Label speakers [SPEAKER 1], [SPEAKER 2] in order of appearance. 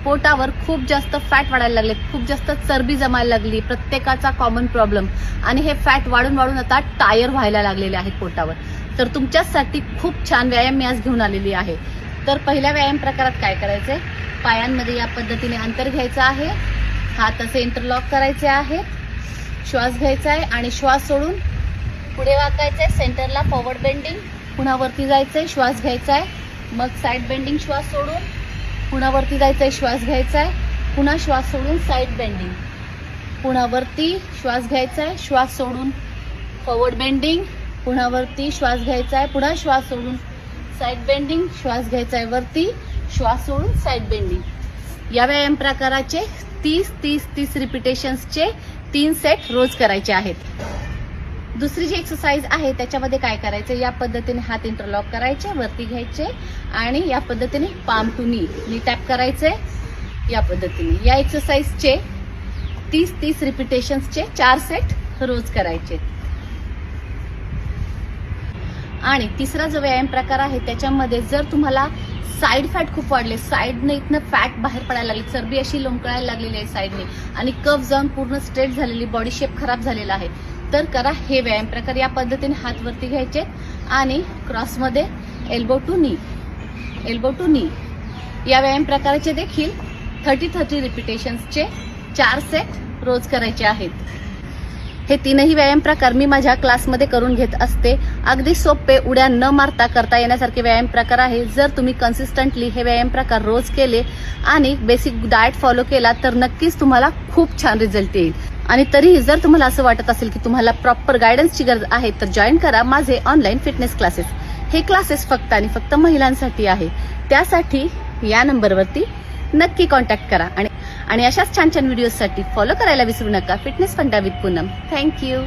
[SPEAKER 1] पोटावर खूप जास्त फॅट वाढायला लागले, खूप जास्त चरबी जमायला लागली, प्रत्येकाचा कॉमन प्रॉब्लेम. आणि हे फॅट वाढून वाढून आता टायर व्हायला लागलेले आहेत पोटावर. तर तुमच्यासाठी खूप छान व्यायाम मी आज घेऊन आलेली आहे. तर पहिल्या व्यायाम प्रकारात काय करायचंय, पायांमध्ये या पद्धतीने अंतर घ्यायचं आहे, हात असे इंटरलॉक करायचे आहेत, श्वास घ्यायचा आहे आणि श्वास सोडून पुढे वाकायचंय, सेंटरला फॉरवर्ड बेंडिंग, पुन्हा वरती जायचंय, श्वास घ्यायचा आहे, मग साईड बेंडिंग, श्वास सोडून पुन्हा वरती जायचंय, श्वास घ्यायचा आहे, पुन्हा श्वास सोडून साईड बेंडिंग, पुन्हा वरती श्वास घ्यायचा आहे, श्वास सोडून फॉरवर्ड बेंडिंग, पुन्हा वरती श्वास घ्यायचा आहे, पुन्हा श्वास सोडून साईड बेंडिंग, श्वास घ्यायचा आहे वरती, श्वास सोडून साईड बेंडिंग. या व्यायाम प्रकाराचे 30 रिपिटेशन्सचे 3 सेट रोज करायचे आहेत. दुसरी जी एक्सरसाइज आहे त्याच्यामध्ये काय करायचं, या पद्धतीने हात इंटरलॉक करायचे, वरती घ्यायचे आणि या पद्धतीने पाम टू नी टॅप करायचे. या पद्धतीने या एक्सरसाइजचे 30 रिपिटेशन्सचे 4 सेट रोज करायचे. आणि तिसरा जो व्यायाम प्रकार आहे त्याच्यामध्ये जर तुम्हाला साईड फॅट खूप वाढले, साईडने इथनं फॅट बाहेर पडायला लागली, चरबी अशी लोंबकळायला लागलेली आहे साईडने आणि कफ जाऊन पूर्ण स्ट्रेट झालेली, बॉडी शेप खराब झालेला आहे, तर करा हे व्यायाम प्रकार. या पद्धतीने हात वरती घ्यायचे आणि क्रॉसमध्ये एल्बो टू नी. या व्यायाम प्रकाराचे देखील 30 रिपिटेशन्सचे 4 सेट रोज करायचे आहेत. हे 3ही व्यायाम प्रकार मी माझ्या क्लासमध्ये करून घेत असते. अगदी सोपे, उड्या न मारता करता येण्यासारखे व्यायाम प्रकार आहे. जर तुम्ही कन्सिस्टंटली हे व्यायाम प्रकार रोज केले आणि बेसिक डाएट फॉलो केला तर नक्कीच तुम्हाला खूप छान रिझल्ट येईल. आणि तरीही जर तुम्हाला असं वाटत असेल की तुम्हाला प्रॉपर गायडन्सची गरज आहे तर जॉईन करा माझे ऑनलाईन फिटनेस क्लासेस. हे क्लासेस फक्त आणि फक्त महिलांसाठी आहे. त्यासाठी या नंबरवरती नक्की कॉन्टॅक्ट करा आणि अशाच छान छान व्हिडिओसाठी फॉलो करायला विसरू नका. फिटनेस फंडा विथ पूनम. थँक्यू.